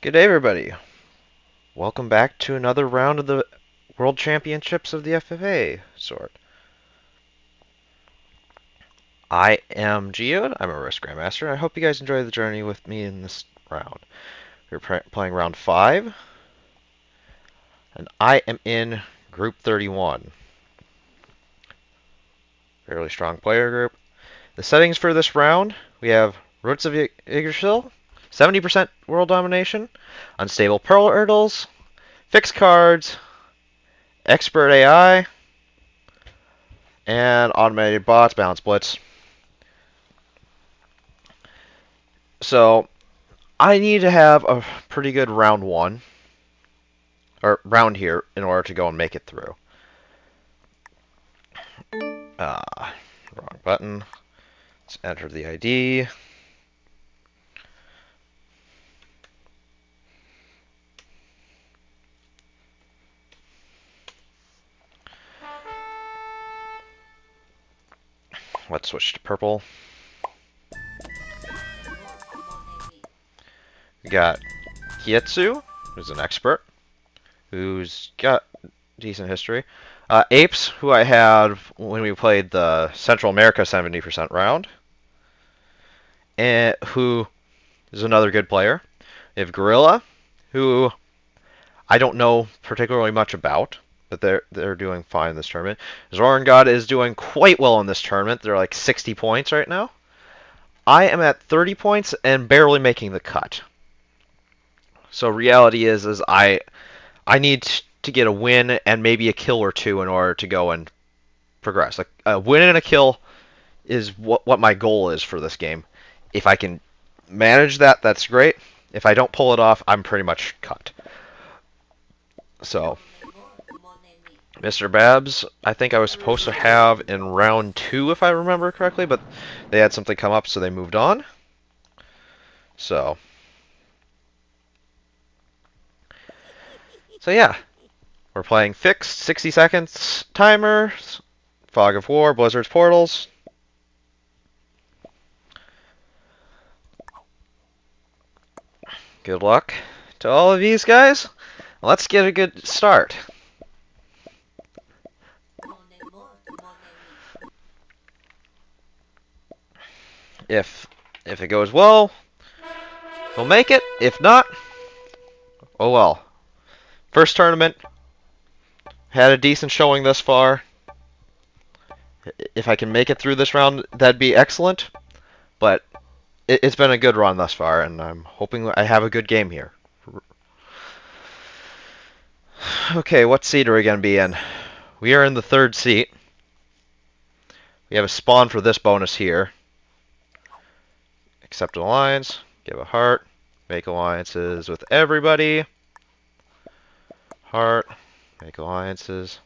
Good day, everybody. Welcome back to another round of the World Championships of the FFA sort. I am Geode. I'm a Risk Grandmaster, and I hope you guys enjoy the journey with me in this round. We're playing round 5, and I am in Group 31. Fairly strong player group. The settings for this round, we have Roots of Yggdrasil, 70% world domination, unstable Pearl Hurdles, fixed cards, expert AI, and automated bots, balance blitz. So I need to have a pretty good round 1 or round here in order to go and make it through. Wrong button. Let's enter the ID. Let's switch to purple. We got Kyetsu, who's an expert, who's got decent history. Apes, who I had when we played the Central America 70% round, and who is another good player. We have Gorilla, who I don't know particularly much about, but they're doing fine in this tournament. Zorongod is doing quite well in this tournament. They're like 60 points right now. I am at 30 points and barely making the cut. So reality is I need to get a win and maybe a kill or two in order to go and progress. Like a win and a kill is what my goal is for this game. If I can manage that, that's great. If I don't pull it off, I'm pretty much cut. So, Mr. Babs, I think I was supposed to have in round 2 if I remember correctly, but they had something come up, so they moved on. So yeah, we're playing fixed 60 seconds timer, Fog of War, Blizzard's Portals. Good luck to all of these guys. Let's get a good start. If it goes well, we'll make it. If not, oh well. First tournament, had a decent showing thus far. If I can make it through this round, that'd be excellent. But it's been a good run thus far, and I'm hoping I have a good game here. Okay, what seat are we going to be in? We are in the 3rd seat. We have a spawn for this bonus here. Accept an alliance, give a heart, make alliances with everybody. Heart, make alliances,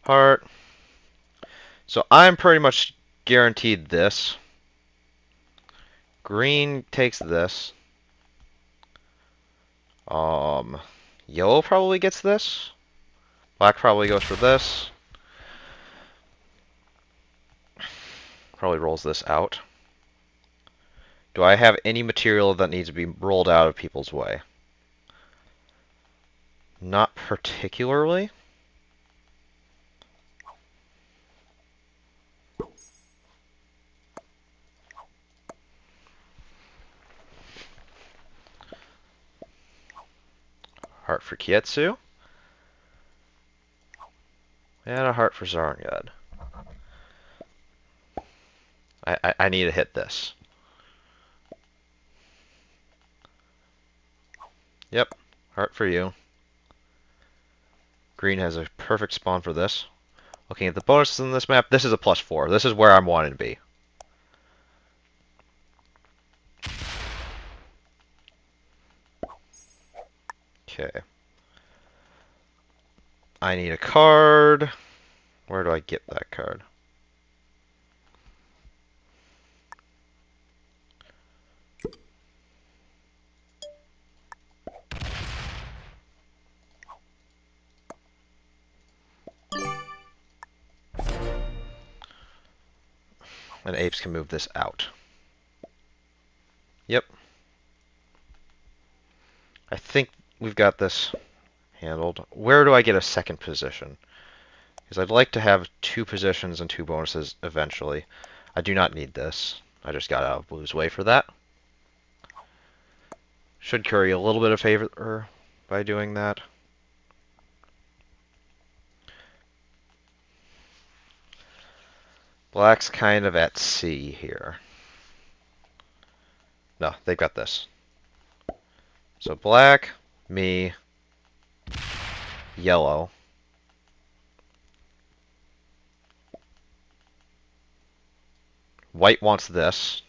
heart. So I'm pretty much guaranteed this. Green takes this. Yellow probably gets this. Black probably goes for this. Probably rolls this out. Do I have any material that needs to be rolled out of people's way? Not particularly. Heart for Kyetsu. And a heart for Zorongod. I need to hit this. Yep, heart for you. Green has a perfect spawn for this. Looking at the bonuses in this map, this is a +4. This is where I'm wanting to be. Okay. I need a card. Where do I get that card? And apes can move this out. Yep. I think we've got this handled. Where do I get a second position? Because I'd like to have 2 positions and 2 bonuses eventually. I do not need this. I just got out of Blue's way for that. Should curry a little bit of favor by doing that. Black's kind of at sea here. No, they've got this. So black, me, yellow. White wants this.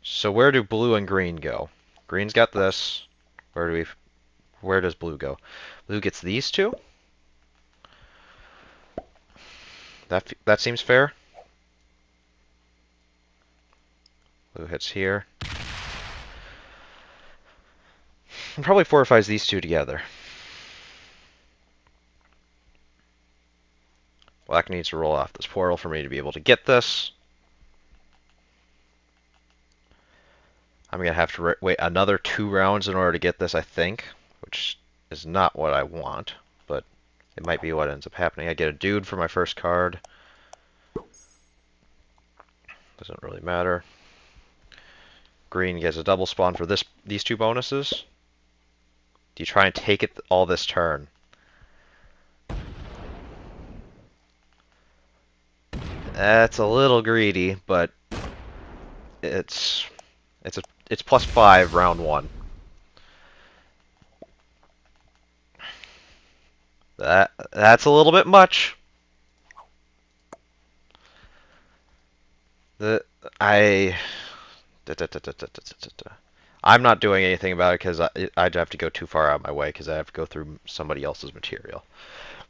So where do blue and green go? Green's got this. Where does blue go? Blue gets these 2? That seems fair. Blue hits here. And probably fortifies these 2 together. Black needs to roll off this portal for me to be able to get this. I'm going to have to wait another 2 rounds in order to get this, I think, which is not what I want, but it might be what ends up happening. I get a dude for my first card. Doesn't really matter. Green gets a double spawn for these 2 bonuses. Do you try and take it all this turn? That's a little greedy, but it's +5 round 1. That's a little bit much. I'm not doing anything about it because I'd have to go too far out of my way because I have to go through somebody else's material.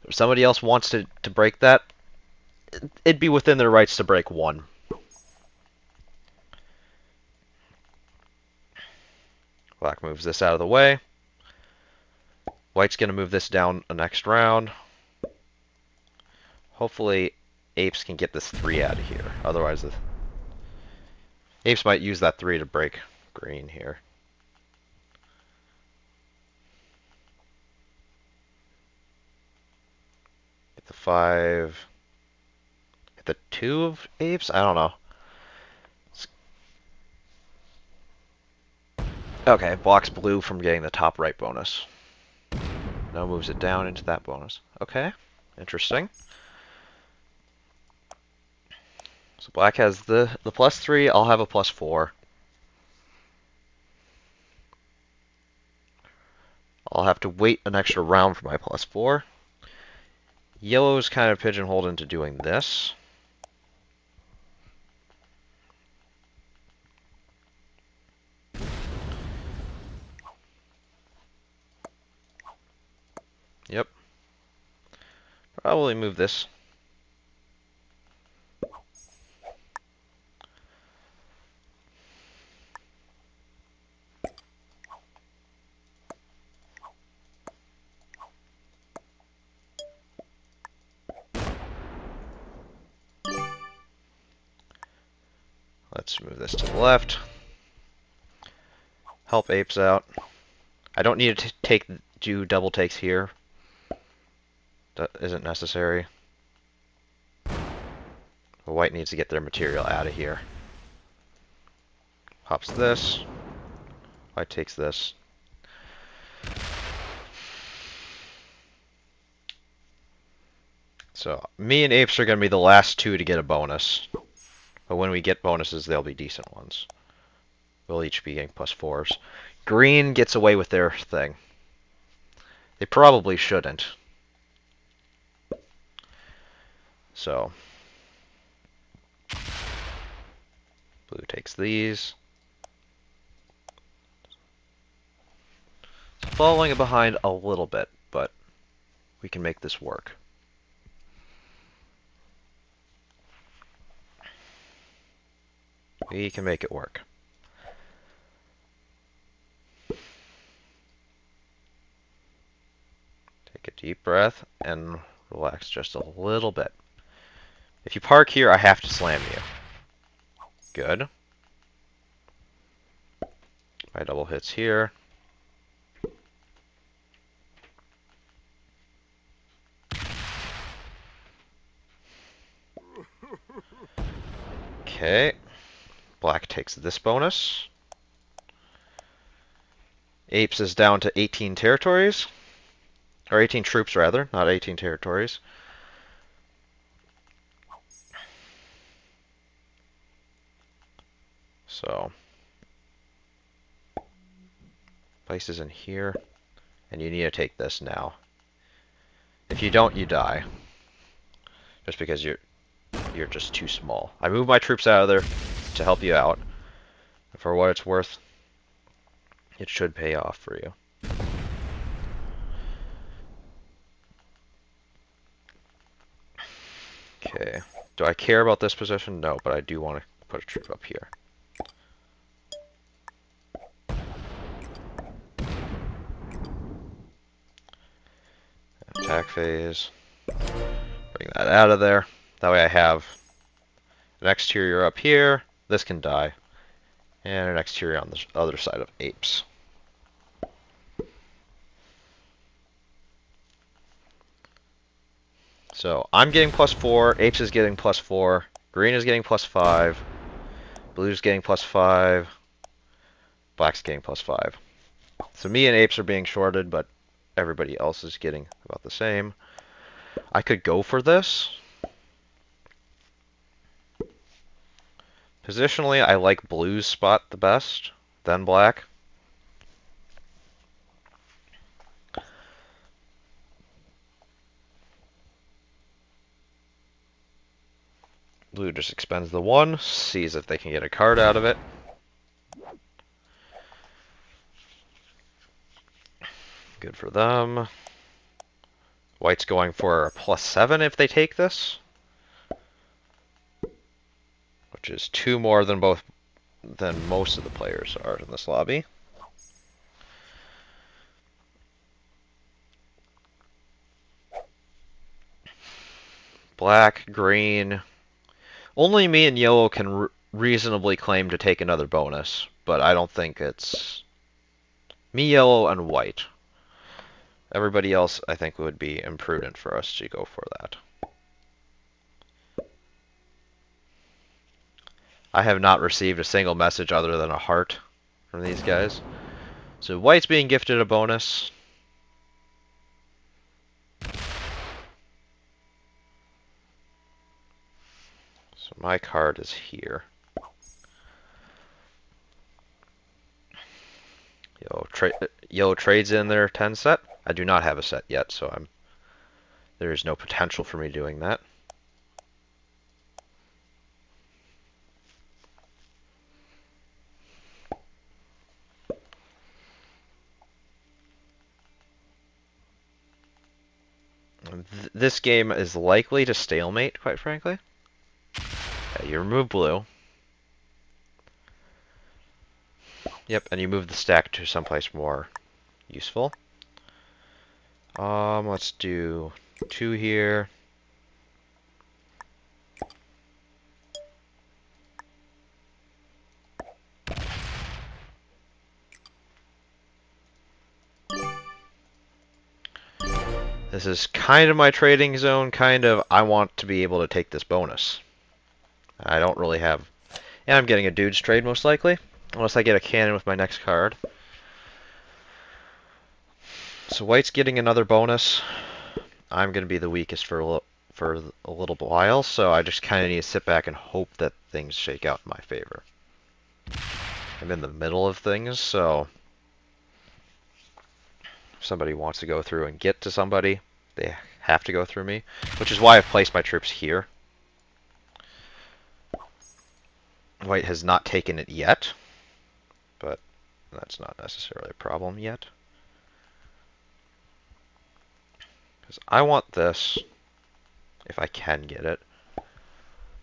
If somebody else wants to break that, it'd be within their rights to break 1. Black moves this out of the way. White's going to move this down a next round. Hopefully, apes can get this 3 out of here. Otherwise, the apes might use that 3 to break green here. Get the 5. Get the 2 of apes? I don't know. Okay, blocks blue from getting the top right bonus. Now moves it down into that bonus. Okay, interesting. So black has the +3, I'll have a +4. I'll have to wait an extra round for my +4. Yellow is kind of pigeonholed into doing this. Yep. Probably move this. Let's move this to the left. Help apes out. I don't need to do double takes here. That isn't necessary. White needs to get their material out of here. Pops this. White takes this. So, me and apes are going to be the last 2 to get a bonus. But when we get bonuses, they'll be decent ones. We'll each be getting +4s. Green gets away with their thing. They probably shouldn't. So, blue takes these. It's falling behind a little bit, but we can make this work. We can make it work. Take a deep breath and relax just a little bit. If you park here, I have to slam you. Good. My double hits here. Okay. Black takes this bonus. Apes is down to 18 territories. Or 18 troops, rather, not 18 territories. So, places in here. And you need to take this now. If you don't, you die. Just because you're just too small. I moved my troops out of there to help you out. For what it's worth, it should pay off for you. Okay. Do I care about this position? No, but I do want to put a troop up here. Attack phase. Bring that out of there. That way I have an exterior up here. This can die. And an exterior on the other side of apes. So I'm getting +4, apes is getting +4, green is getting +5, blue's getting +5, black's getting +5. So me and apes are being shorted, but everybody else is getting about the same. I could go for this. Positionally, I like blue's spot the best, then black. Blue just expends the 1, sees if they can get a card out of it. Good for them. White's going for a +7 if they take this, which is 2 more than most of the players are in this lobby. Black, green. Only me and yellow can reasonably claim to take another bonus, but I don't think it's me, yellow, and white. Everybody else, I think, would be imprudent for us to go for that. I have not received a single message other than a heart from these guys. So white's being gifted a bonus. So my card is here. Yellow trades in their 10 set. I do not have a set yet, so there is no potential for me doing that. This game is likely to stalemate, quite frankly. Okay, you remove blue. Yep, and you move the stack to someplace more useful. Let's do 2 here. This is kind of my trading zone, kind of. I want to be able to take this bonus. I don't really have... And I'm getting a dude's trade, most likely. Unless I get a cannon with my next card. So white's getting another bonus. I'm going to be the weakest for a little while, so I just kind of need to sit back and hope that things shake out in my favor. I'm in the middle of things, so if somebody wants to go through and get to somebody, they have to go through me, which is why I've placed my troops here. White has not taken it yet, but that's not necessarily a problem yet. Because I want this, if I can get it,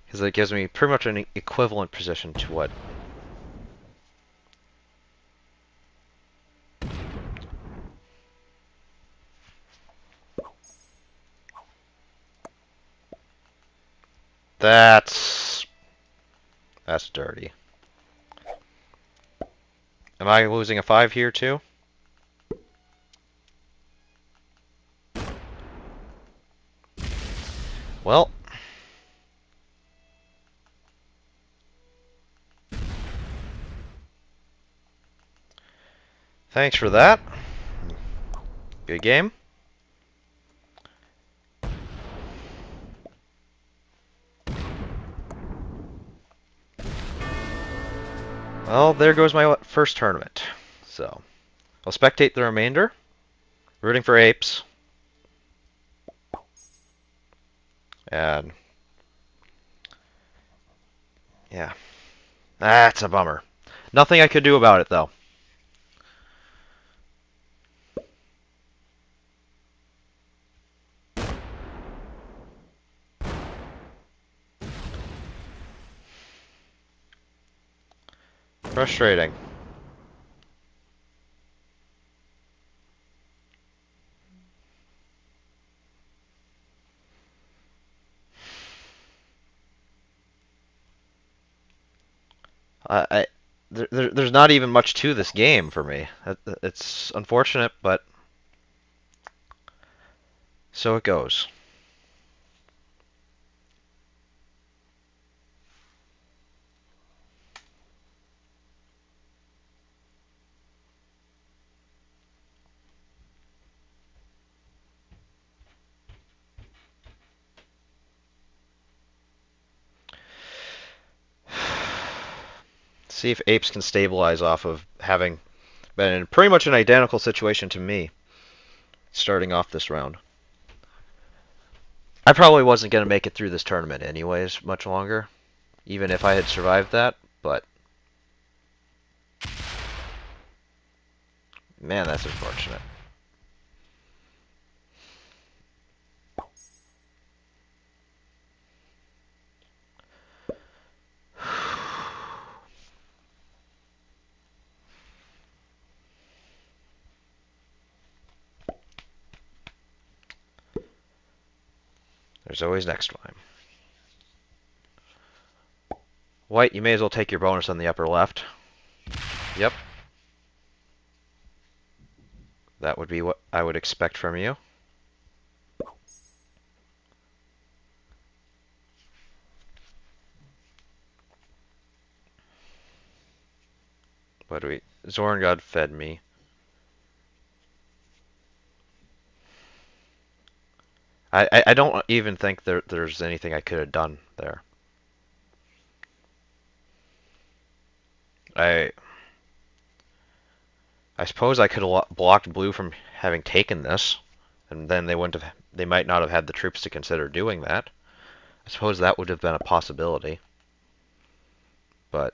because it gives me pretty much an equivalent position to what that's dirty. Am I losing a 5 here too? Well, Thanks for that. Good game. Well, there goes my first tournament. So, I'll spectate the remainder. Rooting for apes. And, yeah. That's a bummer. Nothing I could do about it, though. Frustrating. I there's not even much to this game for me. It's unfortunate, but so it goes. See if apes can stabilize off of having been in pretty much an identical situation to me starting off this round. I probably wasn't going to make it through this tournament anyways much longer, even if I had survived that, but man, that's unfortunate. There's always next time. White, you may as well take your bonus on the upper left. Yep. That would be what I would expect from you. What do we... Zorongod fed me. I don't even think there's anything I could have done there. I I suppose I could have blocked blue from having taken this, and then they might not have had the troops to consider doing that. I suppose that would have been a possibility. But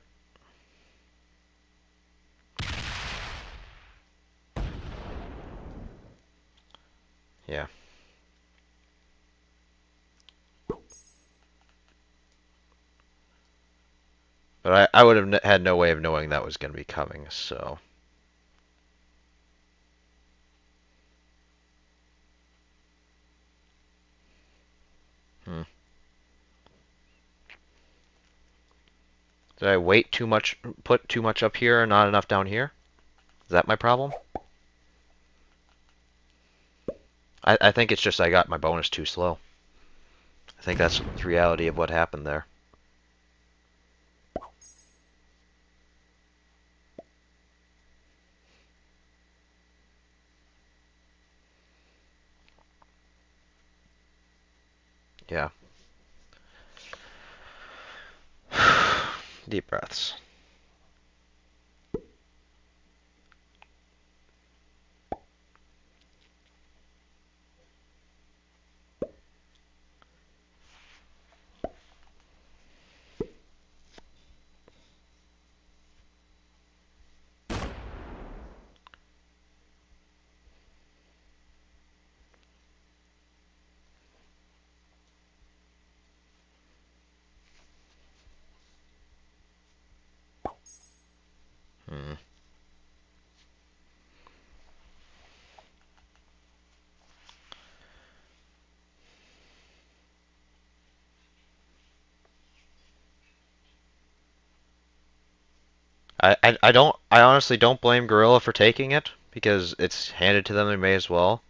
yeah. But I would have had no way of knowing that was going to be coming, so. Hmm. Did I wait too much, put too much up here and not enough down here? Is that my problem? I think it's just I got my bonus too slow. I think that's the reality of what happened there. Yeah. Deep breaths. Hmm. I honestly don't blame Gorilla for taking it because it's handed to them. They may as well.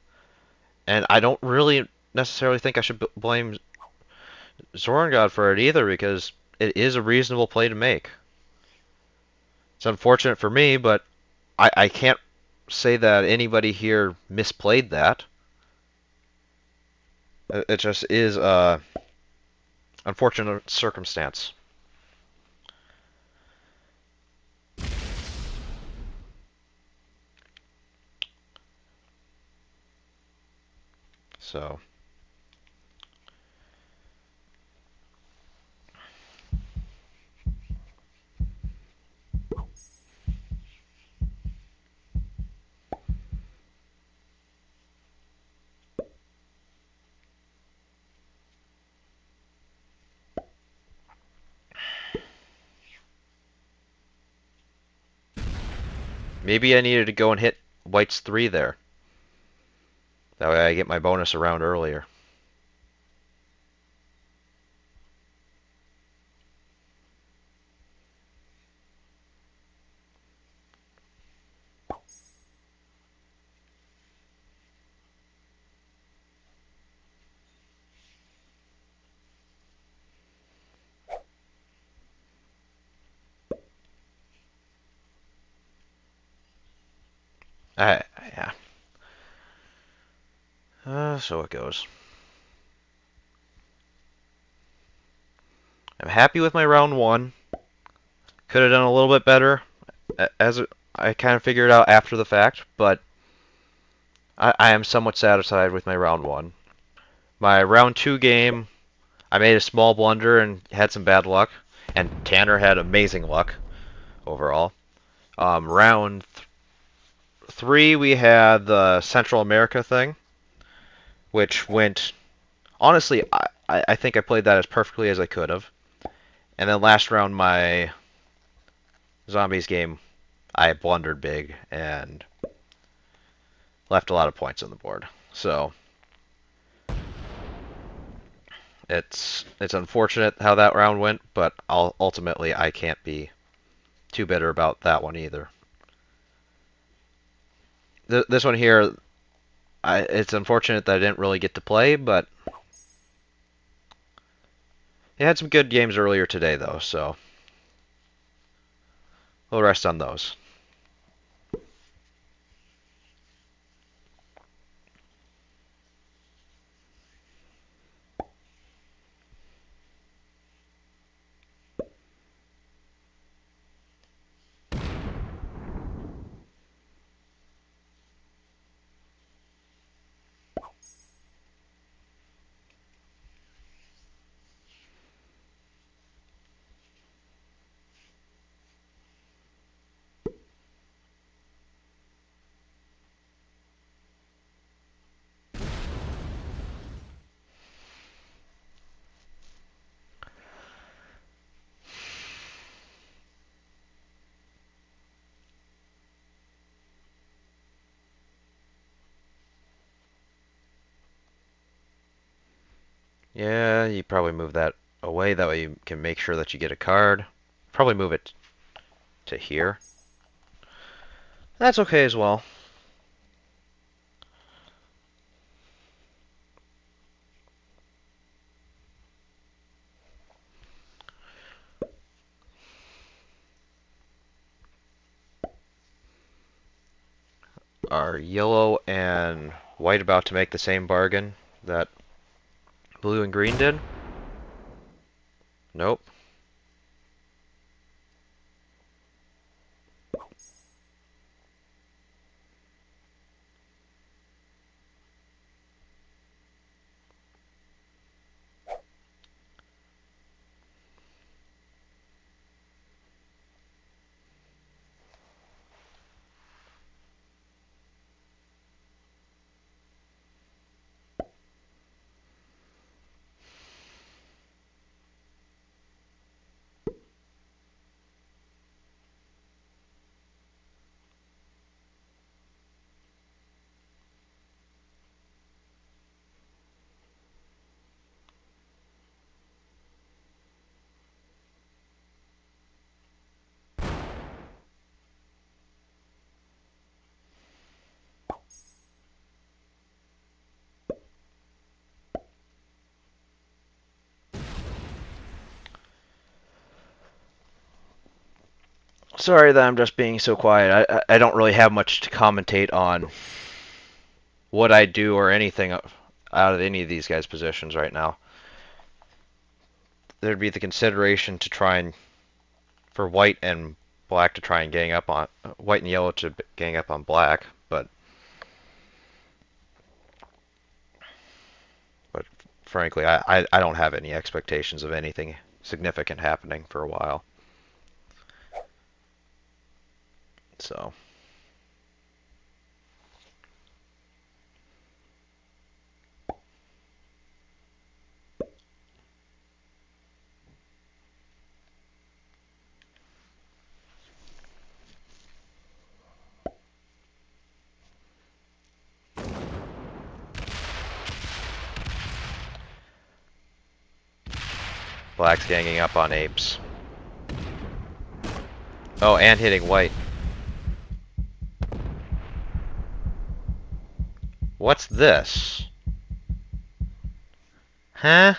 And I don't really necessarily think I should blame Zorongod for it either because it is a reasonable play to make. It's unfortunate for me, but I can't say that anybody here misplayed that. It just is a unfortunate circumstance. So maybe I needed to go and hit white's 3 there. That way I get my bonus around earlier. Yeah. So it goes. I'm happy with my round 1. Could have done a little bit better, as I kind of figured out after the fact, but I am somewhat satisfied with my round 1. My round 2 game, I made a small blunder and had some bad luck, and Tanner had amazing luck overall. Round 3, we had the Central America thing, which went. Honestly, I think I played that as perfectly as I could have. And then last round, my Zombies game, I blundered big and left a lot of points on the board. So it's unfortunate how that round went, but ultimately I can't be too bitter about that one either. This one here, it's unfortunate that I didn't really get to play, but it had some good games earlier today though, so we'll rest on those. Yeah, you probably move that away. That way you can make sure that you get a card. Probably move it to here. That's okay as well. Are yellow and white about to make the same bargain that blue and green did? Nope. Sorry that I'm just being so quiet. I don't really have much to commentate on what I do or anything out of any of these guys' positions right now. There'd be the consideration to try and for white and black to try and gang up on white and yellow to gang up on black, but frankly, I don't have any expectations of anything significant happening for a while. So. Black's ganging up on apes. Oh, and hitting white. What's this? Huh?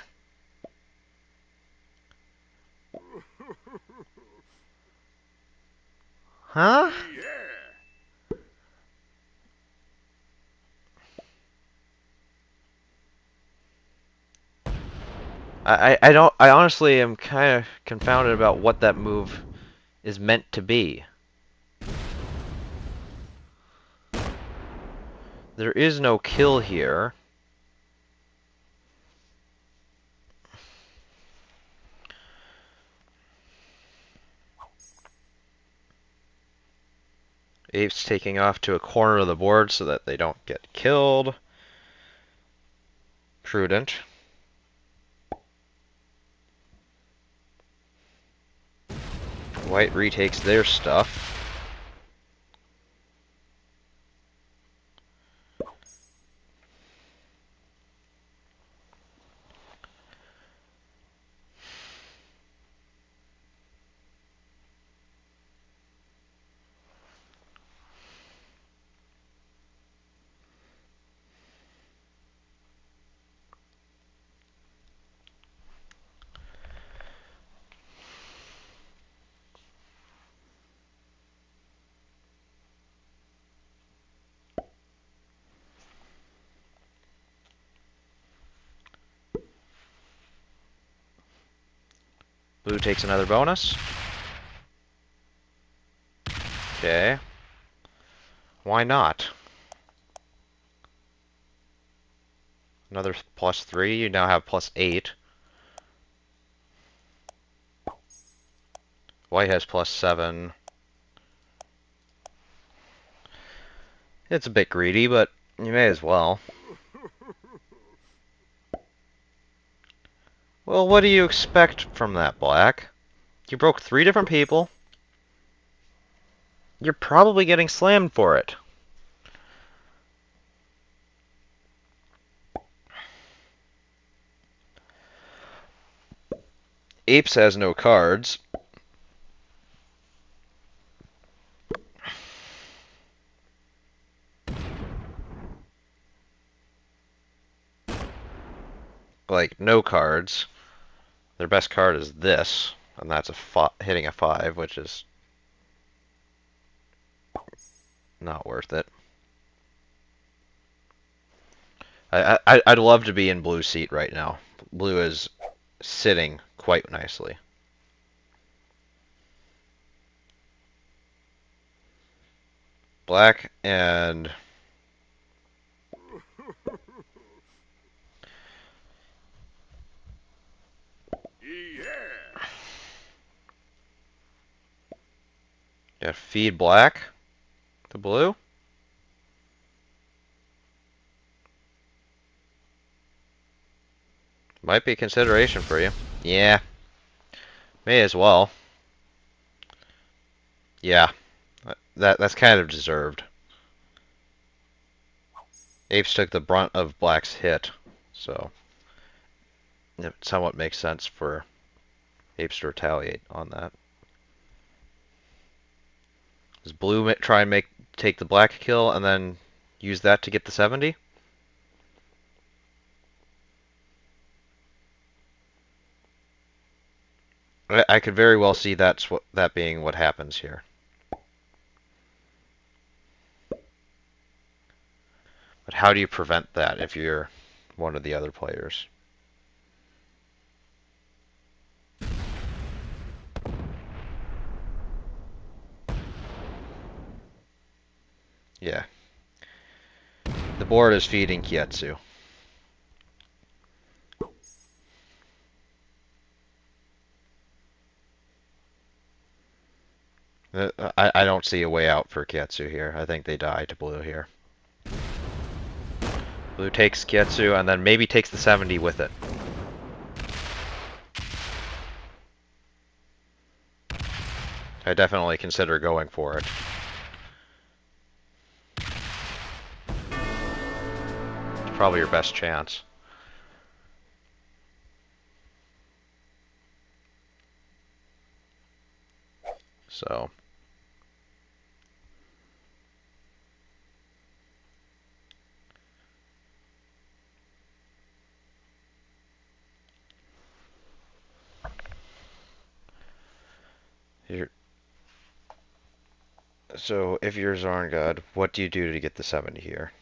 Huh? I honestly am kind of confounded about what that move is meant to be. There is no kill here. Apes taking off to a corner of the board so that they don't get killed. Prudent. White retakes their stuff. Blue takes another bonus. Okay. Why not? Another +3. You now have +8. White has +7. It's a bit greedy, but you may as well. Well, what do you expect from that, Black? You broke 3 different people. You're probably getting slammed for it. Apes has no cards. Like, no cards. Their best card is this, and that's hitting a 5, which is not worth it. I'd love to be in blue seat right now. Blue is sitting quite nicely. Black and yeah, feed black to blue. Might be a consideration for you. Yeah, may as well. Yeah, that's kind of deserved. Apes took the brunt of black's hit, so it somewhat makes sense for apes to retaliate on that. Does blue try and take the black kill and then use that to get the 70? I could very well see that being what happens here. But how do you prevent that if you're one of the other players? Yeah. The board is feeding Kyetsu. I don't see a way out for Kyetsu here. I think they die to blue here. Blue takes Kyetsu and then maybe takes the 70 with it. I definitely consider going for it. It's probably your best chance. So. So if you're Zorongod, what do you do to get the 70 here?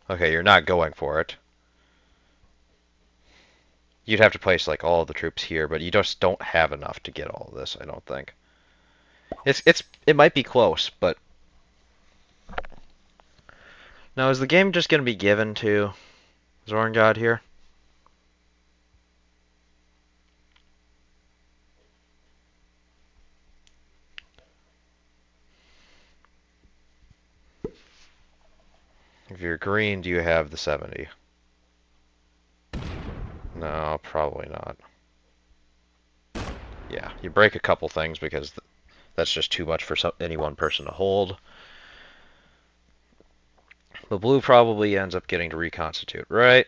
Okay, you're not going for it. You'd have to place like all the troops here, but you just don't have enough to get all of this, I don't think. It might be close, but now is the game just going to be given to Zorongod here? If you're green, do you have the 70? No, probably not. Yeah, you break a couple things because that's just too much for any one person to hold. But blue probably ends up getting to reconstitute, right?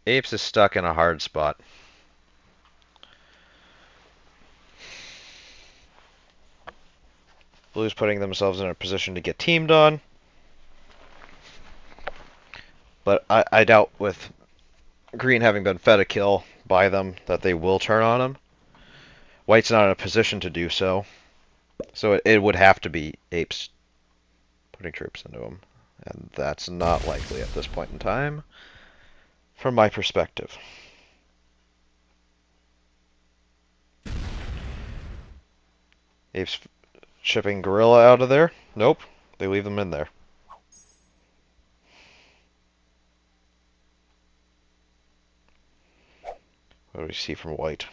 Apes is stuck in a hard spot. Blue's putting themselves in a position to get teamed on. But I doubt with green having been fed a kill by them that they will turn on him. White's not in a position to do so. So it would have to be apes putting troops into him. And that's not likely at this point in time, from my perspective. Apes shipping gorilla out of there? Nope. They leave them in there. What do we see from white?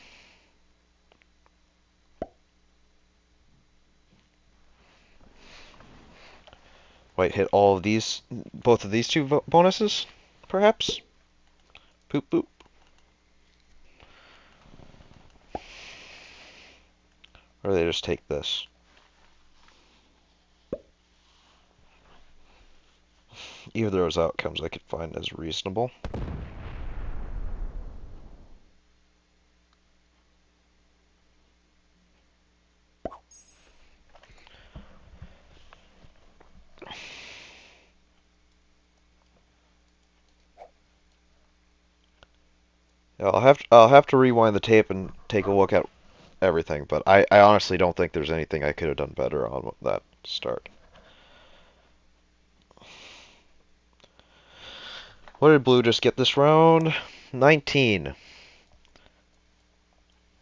White hit all of these, both of these two bonuses, perhaps? Poop boop. Or do they just take this? Either of those outcomes I could find as reasonable. I'll have to rewind the tape and take a look at everything, but I honestly don't think there's anything I could have done better on that start. What did blue just get this round? 19.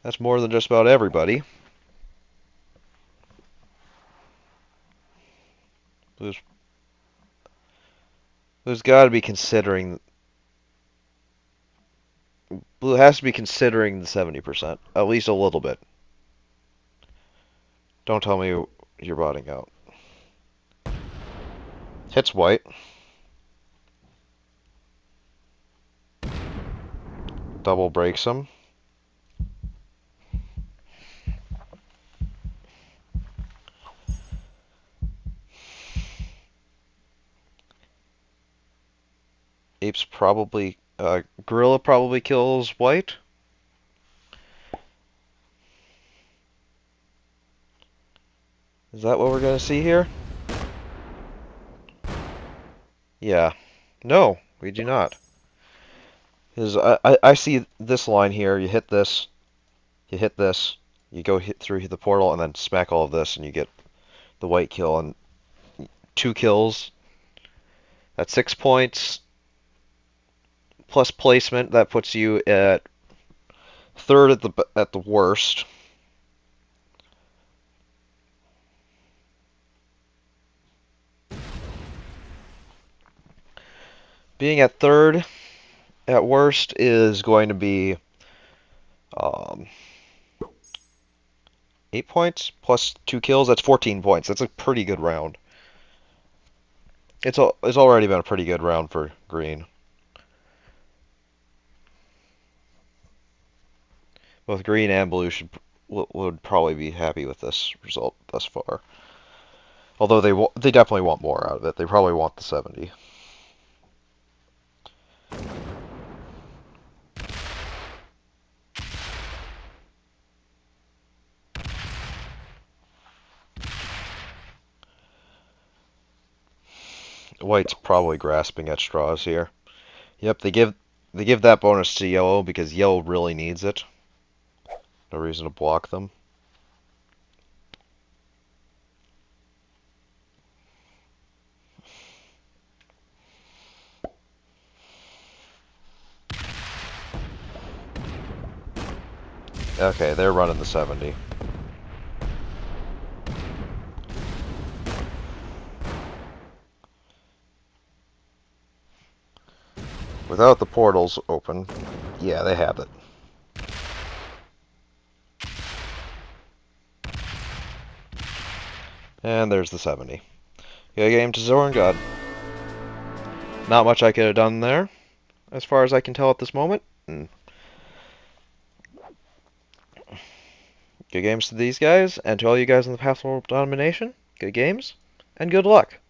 That's more than just about everybody. Blue's got to be considering. Blue has to be considering the 70%, at least a little bit. Don't tell me you're botting out. Hits white. Double breaks him. Apes probably, gorilla probably kills white. Is that what we're going to see here? Yeah. No, we do not. Because I see this line here. You hit this, you go through the portal, and then smack all of this, and you get the white kill and 2 kills. That's 6 points plus placement. That puts you at third at the worst. Being at third at worst is going to be um, 8 points plus 2 kills. That's 14 points. That's a pretty good round. It's already been a pretty good round for green. Both green and blue would probably be happy with this result thus far. Although they definitely want more out of it. They probably want the 70. White's probably grasping at straws here. Yep, they give that bonus to yellow because yellow really needs it. No reason to block them. Okay, they're running the 70. Without the portals open, yeah, they have it. And there's the 70. Good game to Zorongod. Not much I could have done there, as far as I can tell at this moment. Good games to these guys, and to all you guys in the Path World Domination, good games, and good luck.